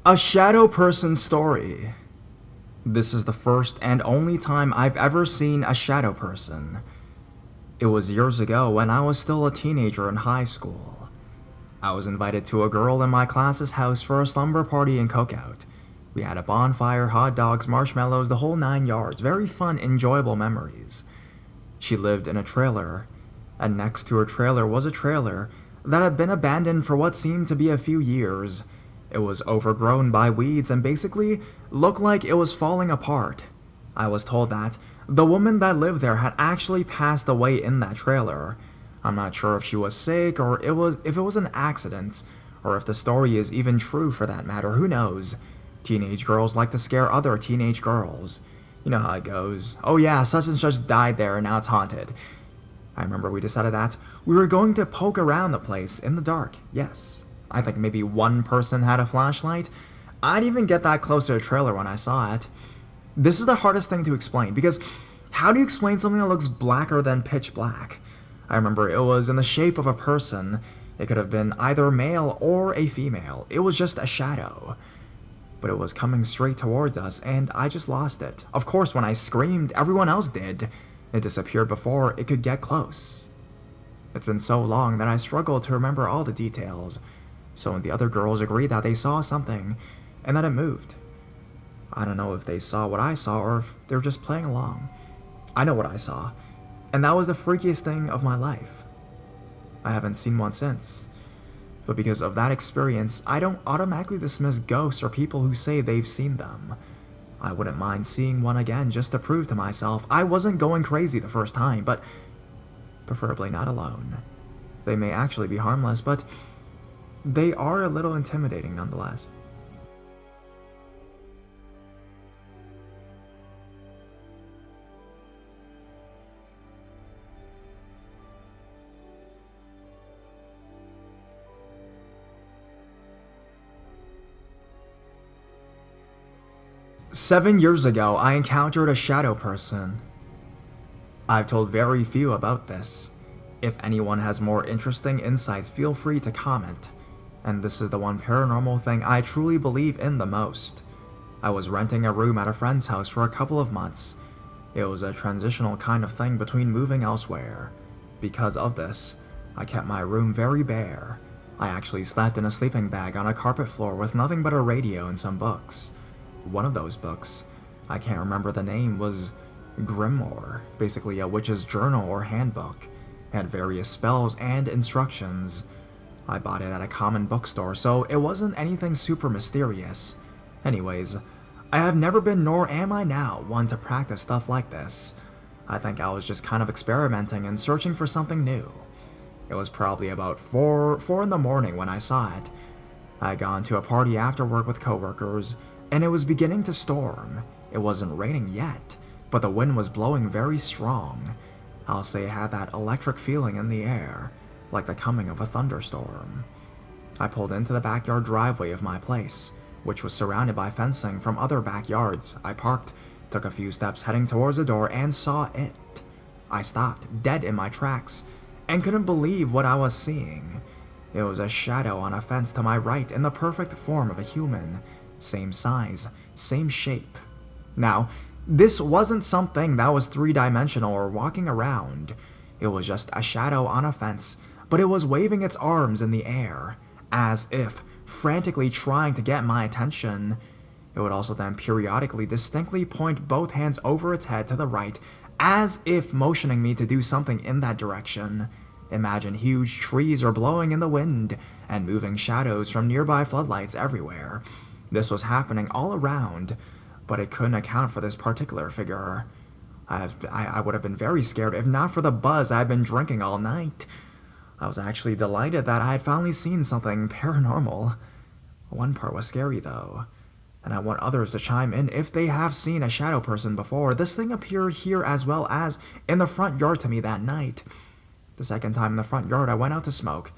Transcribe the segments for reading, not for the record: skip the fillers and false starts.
A shadow person story. This is the first and only time I've ever seen a shadow person. It was years ago when I was still a teenager in high school. I was invited to a girl in my class's house for a slumber party and cookout. We had a bonfire, hot dogs, marshmallows, the whole 9 yards. Very fun, enjoyable memories. She lived in a trailer, and next to her trailer was a trailer that had been abandoned for what seemed to be a few years. It was overgrown by weeds and basically looked like it was falling apart. I was told that the woman that lived there had actually passed away in that trailer. I'm not sure if she was sick or if it was an accident, or if the story is even true for that matter, who knows. Teenage girls like to scare other teenage girls. You know how it goes. Oh yeah, such and such died there and now it's haunted. I remember we decided that we were going to poke around the place in the dark, yes. I think maybe one person had a flashlight. I didn't even get that close to the trailer when I saw it. This is the hardest thing to explain, because how do you explain something that looks blacker than pitch black? I remember it was in the shape of a person. It could have been either male or a female. It was just a shadow. But it was coming straight towards us, and I just lost it. Of course, when I screamed, everyone else did. It disappeared before it could get close. It's been so long that I struggle to remember all the details. So the other girls agreed that they saw something, and that it moved. I don't know if they saw what I saw, or if they were just playing along. I know what I saw, and that was the freakiest thing of my life. I haven't seen one since. But because of that experience, I don't automatically dismiss ghosts or people who say they've seen them. I wouldn't mind seeing one again just to prove to myself I wasn't going crazy the first time, but preferably not alone. They may actually be harmless, but they are a little intimidating nonetheless. "7 years ago, I encountered a shadow person. I've told very few about this. If anyone has more interesting insights, feel free to comment. And this is the one paranormal thing I truly believe in the most. I was renting a room at a friend's house for a couple of months. It was a transitional kind of thing between moving elsewhere. Because of this, I kept my room very bare. I actually slept in a sleeping bag on a carpet floor with nothing but a radio and some books. One of those books, I can't remember the name, was grimoire, basically a witch's journal or handbook. It had various spells and instructions. I bought it at a common bookstore, so it wasn't anything super mysterious. Anyways, I have never been, nor am I now, one to practice stuff like this. I think I was just kind of experimenting and searching for something new. It was probably about 4 in the morning when I saw it. I had gone to a party after work with coworkers, and it was beginning to storm. It wasn't raining yet, but the wind was blowing very strong. I'll say it had that electric feeling in the air, like the coming of a thunderstorm. I pulled into the backyard driveway of my place, which was surrounded by fencing from other backyards. I parked, took a few steps heading towards the door, and saw it. I stopped, dead in my tracks, and couldn't believe what I was seeing. It was a shadow on a fence to my right in the perfect form of a human. Same size, same shape. Now, this wasn't something that was three-dimensional or walking around. It was just a shadow on a fence, but it was waving its arms in the air, as if frantically trying to get my attention. It would also then periodically distinctly point both hands over its head to the right, as if motioning me to do something in that direction. Imagine huge trees are blowing in the wind, and moving shadows from nearby floodlights everywhere. This was happening all around, but it couldn't account for this particular figure. I would have been very scared if not for the buzz I had been drinking all night. I was actually delighted that I had finally seen something paranormal. One part was scary though, and I want others to chime in if they have seen a shadow person before. This thing appeared here as well as in the front yard to me that night. The second time in the front yard I went out to smoke.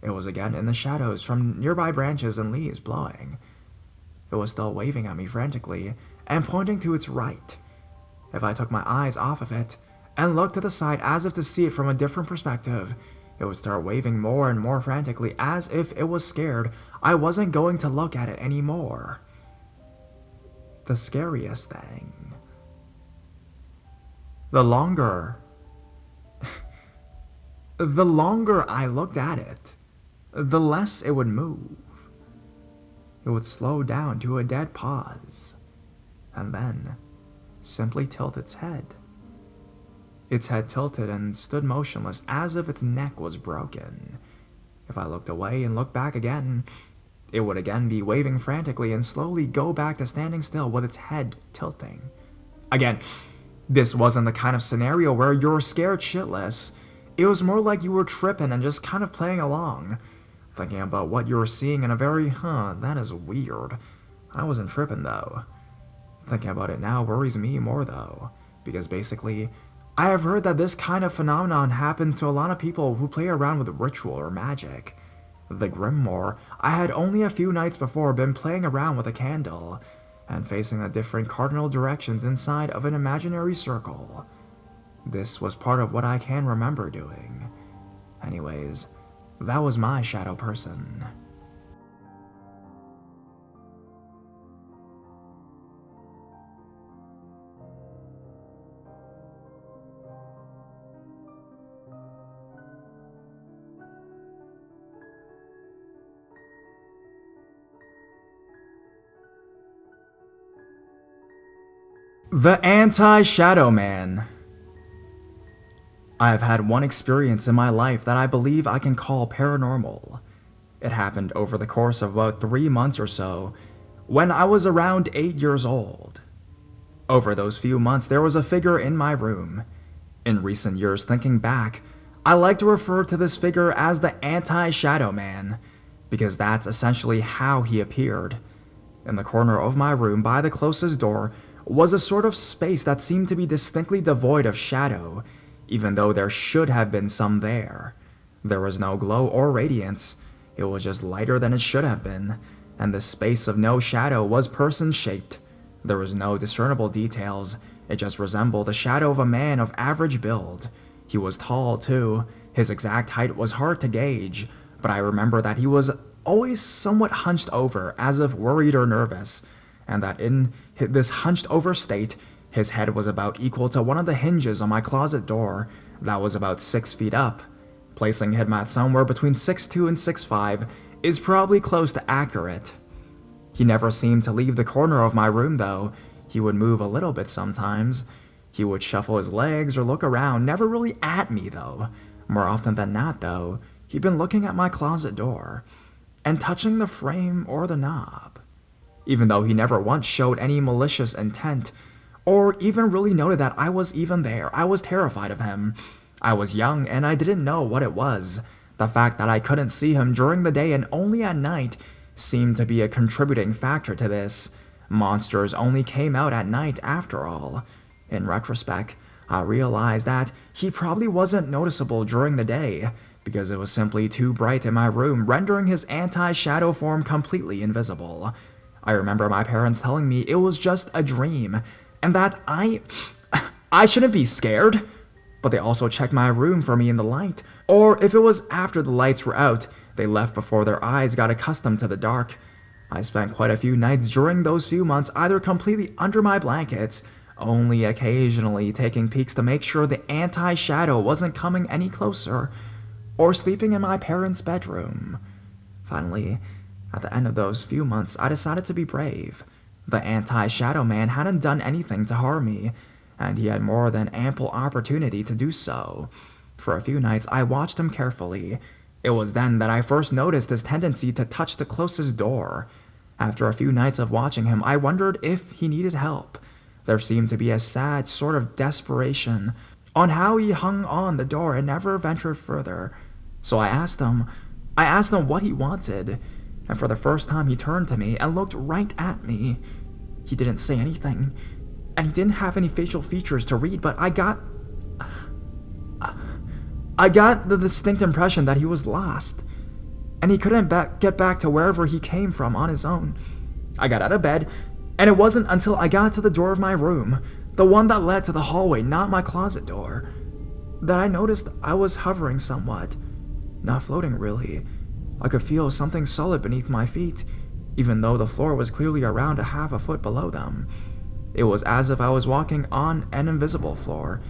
It was again in the shadows from nearby branches and leaves blowing. It was still waving at me frantically and pointing to its right. If I took my eyes off of it and looked to the side as if to see it from a different perspective, It would start waving more and more frantically, as if it was scared I wasn't going to look at it anymore. The scariest thing. The longer I looked at it, the less it would move. It would slow down to a dead pause, and then simply tilt its head. Its head tilted and stood motionless as if its neck was broken. If I looked away and looked back again, it would again be waving frantically and slowly go back to standing still with its head tilting. Again, this wasn't the kind of scenario where you're scared shitless. It was more like you were tripping and just kind of playing along, thinking about what you were seeing in a very, that is weird. I wasn't tripping though. Thinking about it now worries me more though, because basically, I have heard that this kind of phenomenon happens to a lot of people who play around with ritual or magic. The grimoire, I had only a few nights before been playing around with a candle, and facing the different cardinal directions inside of an imaginary circle. This was part of what I can remember doing. Anyways, that was my shadow person. The Anti-Shadow Man. I have had one experience in my life that I believe I can call paranormal. It happened over the course of about 3 months or so, when I was around 8 years old. Over those few months, there was a figure in my room. In recent years, thinking back, I like to refer to this figure as the Anti-Shadow Man, because that's essentially how he appeared. In the corner of my room by the closest door was a sort of space that seemed to be distinctly devoid of shadow, even though there should have been some there. There was no glow or radiance, it was just lighter than it should have been, and the space of no shadow was person-shaped. There was no discernible details, it just resembled a shadow of a man of average build. He was tall too, his exact height was hard to gauge, but I remember that he was always somewhat hunched over, as if worried or nervous, and that in this hunched over state, his head was about equal to one of the hinges on my closet door that was about 6 feet up. Placing him at somewhere between 6'2" and 6'5" is probably close to accurate. He never seemed to leave the corner of my room though. He would move a little bit sometimes. He would shuffle his legs or look around, never really at me though. More often than not though, he'd been looking at my closet door and touching the frame or the knob. Even though he never once showed any malicious intent, or even really noted that I was even there, I was terrified of him. I was young and I didn't know what it was. The fact that I couldn't see him during the day and only at night seemed to be a contributing factor to this. Monsters only came out at night after all. In retrospect, I realized that he probably wasn't noticeable during the day, because it was simply too bright in my room, rendering his anti-shadow form completely invisible. I remember my parents telling me it was just a dream, and that I shouldn't be scared. But they also checked my room for me in the light, or if it was after the lights were out, they left before their eyes got accustomed to the dark. I spent quite a few nights during those few months either completely under my blankets, only occasionally taking peeks to make sure the anti-shadow wasn't coming any closer, or sleeping in my parents' bedroom. Finally, at the end of those few months, I decided to be brave. The Anti-Shadow Man hadn't done anything to harm me, and he had more than ample opportunity to do so. For a few nights, I watched him carefully. It was then that I first noticed his tendency to touch the closest door. After a few nights of watching him, I wondered if he needed help. There seemed to be a sad sort of desperation on how he hung on the door and never ventured further. So I asked him what he wanted, and for the first time he turned to me and looked right at me. He didn't say anything, and he didn't have any facial features to read, but I got the distinct impression that he was lost, and he couldn't get back to wherever he came from on his own. I got out of bed, and it wasn't until I got to the door of my room, the one that led to the hallway, not my closet door, that I noticed I was hovering somewhat, Not floating, really. I could feel something solid beneath my feet, even though the floor was clearly around a half a foot below them. It was as if I was walking on an invisible floor.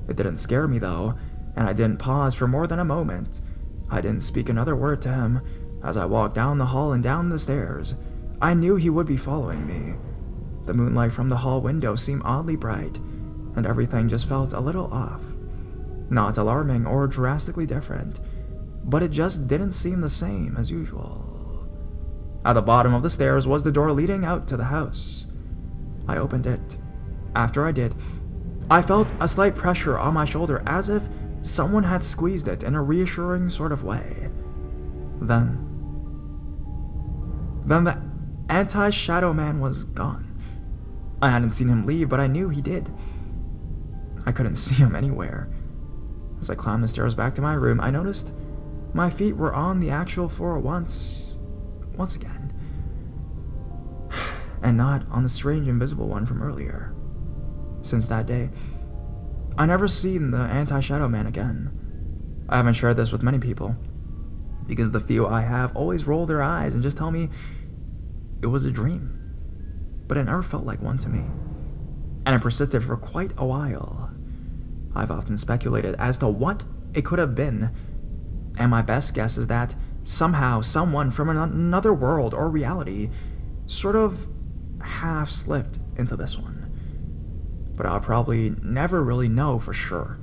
It didn't scare me, though, and I didn't pause for more than a moment. I didn't speak another word to him as I walked down the hall and down the stairs. I knew he would be following me. The moonlight from the hall window seemed oddly bright, and everything just felt a little off. Not alarming or drastically different, but it just didn't seem the same as usual. At the bottom of the stairs was the door leading out to the house. I opened it. After I did, I felt a slight pressure on my shoulder as if someone had squeezed it in a reassuring sort of way. Then the anti-shadow man was gone. I hadn't seen him leave, but I knew he did. I couldn't see him anywhere. As I climbed the stairs back to my room, I noticed my feet were on the actual floor once again, and not on the strange invisible one from earlier. Since that day, I never seen the anti-shadow man again. I haven't shared this with many people, because the few I have always roll their eyes and just tell me it was a dream, but it never felt like one to me, and it persisted for quite a while. I've often speculated as to what it could have been, and my best guess is that somehow someone from another world or reality sort of half slipped into this one. But I'll probably never really know for sure.